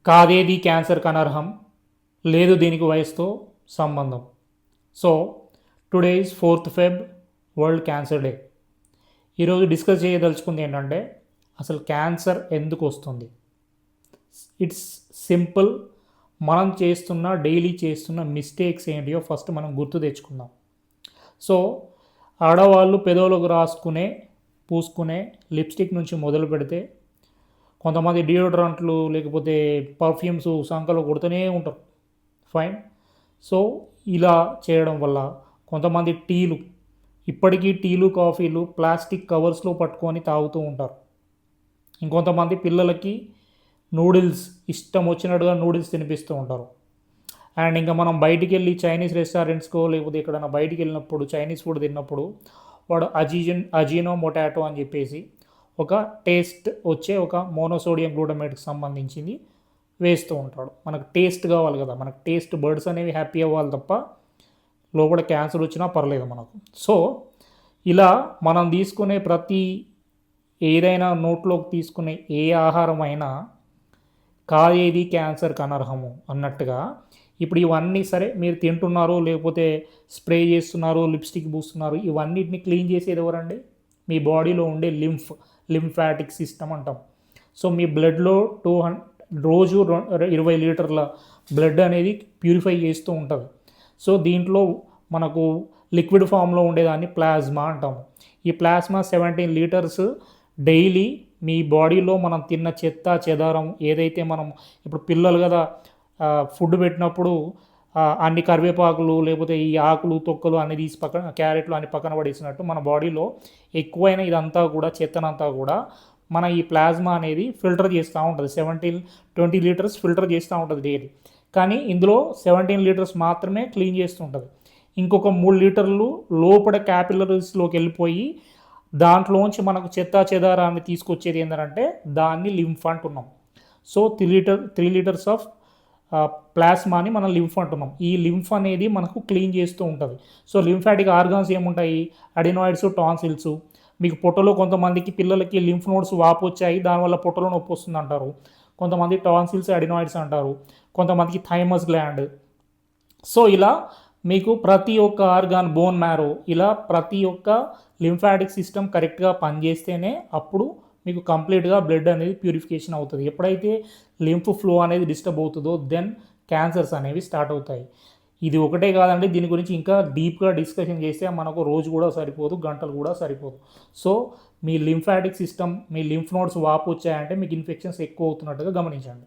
కాదేది క్యాన్సర్కి అనర్హం, లేదు దీనికి వయసుతో సంబంధం. So today is 4th Feb, world cancer day. ఈరోజు డిస్కస్ చేయదలుచుకుంది ఏంటంటే అసలు క్యాన్సర్ ఎందుకు వస్తుంది. It's simple. మనం డైలీ చేస్తున్న మిస్టేక్స్ ఏంటియో ఫస్ట్ మనం గుర్తు తెచ్చుకుందాం. సో ఆడవాళ్ళు పెదవులకు పూసుకునే లిప్స్టిక్ నుంచి మొదలు పెడితే, కొంతమంది డియోడ్రెంట్లు లేకపోతే పర్ఫ్యూమ్స్ సంకలో కొడుతూనే ఉంటారు. ఫైన్. సో ఇలా చేయడం వల్ల కొంతమంది ఇప్పటికీ టీలు కాఫీలు ప్లాస్టిక్ కవర్స్లో పట్టుకొని తాగుతూ ఉంటారు. ఇంకొంతమంది పిల్లలకి నూడిల్స్ ఇష్టం వచ్చినట్టుగా నూడిల్స్ తినిపిస్తూ ఉంటారు. అండ్ ఇంకా మనం బయటికి వెళ్ళి చైనీస్ రెస్టారెంట్స్కో లేకపోతే ఎక్కడైనా బయటికి వెళ్ళినప్పుడు చైనీస్ ఫుడ్ తిన్నప్పుడు వాడు అజీనోమోటాటో అని చెప్పేసి ఒక టేస్ట్ వచ్చే ఒక మోనోసోడియం గ్లూటమేట్కి సంబంధించింది వేస్తూ ఉంటాడు. మనకు టేస్ట్ కావాలి కదా, మనకు టేస్ట్ బర్డ్స్ అనేవి హ్యాపీ అవ్వాలి తప్ప లోపల క్యాన్సర్ వచ్చినా పర్లేదు మనకు. సో ఇలా మనం తీసుకునే ఏదైనా నోట్లోకి తీసుకునే ఏ ఆహారం అయినా కాదేది క్యాన్సర్కి అనర్హము అన్నట్టుగా ఇప్పుడు ఇవన్నీ సరే మీరు తింటున్నారు, లేకపోతే స్ప్రే చేస్తున్నారు, లిప్స్టిక్ పూస్తున్నారు, ఇవన్నిటిని క్లీన్ చేసేది ఎవరండి? మీ బాడీలో ఉండే లింఫాటిక్ సిస్టమ్ అంటాం. సో మీ బ్లడ్లో రోజు 20 లీటర్ల బ్లడ్ అనేది ప్యూరిఫై చేస్తూ ఉంటుంది. సో దీంట్లో మనకు లిక్విడ్ ఫామ్లో ఉండేదాన్ని ప్లాస్మా అంటాము. ఈ ప్లాస్మా 17 లీటర్స్ డైలీ మీ బాడీలో మనం తిన్న చెత్త చెదారం ఏదైతే మనం ఇప్పుడు పిల్లలు కదా ఫుడ్ పెట్టినప్పుడు అన్ని కరివేపాకులు లేకపోతే ఈ ఆకులు తొక్కలు అన్ని తీసి క్యారెట్లు అన్ని పక్కన పడేసినట్టు మన బాడీలో ఎక్కువైన ఇదంతా కూడా చెత్తనంతా కూడా మన ఈ ప్లాస్మా అనేది ఫిల్టర్ చేస్తూ ఉంటుంది. 20 లీటర్స్ ఫిల్టర్ చేస్తూ ఉంటుంది డైలీ. కానీ ఇందులో 17 లీటర్స్ మాత్రమే క్లీన్ చేస్తూ ఉంటుంది. ఇంకొక 3 లీటర్లు లోపల క్యాపిలరీస్లోకి వెళ్ళిపోయి దాంట్లోంచి మనకు చెత్త చెదారాన్ని తీసుకొచ్చేది ఏంటంటే దాన్ని లింఫ్ అంటున్నాం. సో 3 లీటర్స్ ఆఫ్ ప్లాస్మాని మనం లింఫ్ అంటున్నాం. ఈ లింఫ్ అనేది మనకు క్లీన్ చేస్తూ ఉంటుంది. సో లింఫాటిక్ ఆర్గాన్స్ ఏముంటాయి? Adenoids, tonsils. మీకు పొట్టలో కొంతమందికి పిల్లలకి లింఫ్ నోడ్స్ వాపు వచ్చాయి, దానివల్ల పొట్టలో నొప్పి వస్తుంది అంటారు. కొంతమంది టాన్సిల్స్, అడినాయిడ్స్ అంటారు. కొంతమందికి థైమస్ గ్లాండ్. సో ఇలా మీకు ప్రతి ఒక్క ఆర్గాన్, బోన్ మ్యారో, ఇలా ప్రతి ఒక్క లింఫాటిక్ సిస్టమ్ కరెక్ట్గా పనిచేస్తేనే అప్పుడు మీకు కంప్లీట్గా బ్లడ్ అనేది ప్యూరిఫికేషన్ అవుతుంది. ఎప్పుడైతే లింఫ్ ఫ్లో అనేది డిస్టర్బ్ అవుతుందో దెన్ క్యాన్సర్స్ అనేవి స్టార్ట్ అవుతాయి. ఇది ఒకటే కాదండి, దీని గురించి ఇంకా డీప్గా డిస్కషన్ చేస్తే మనకు రోజు కూడా సరిపోదు, గంటలు కూడా సరిపోదు. సో మీ లింఫాటిక్ సిస్టమ్, మీ లింఫ్ నోడ్స్ వాపు వచ్చాయంటే మీకు ఇన్ఫెక్షన్స్ ఎక్కువ అవుతున్నట్టుగా గమనించండి.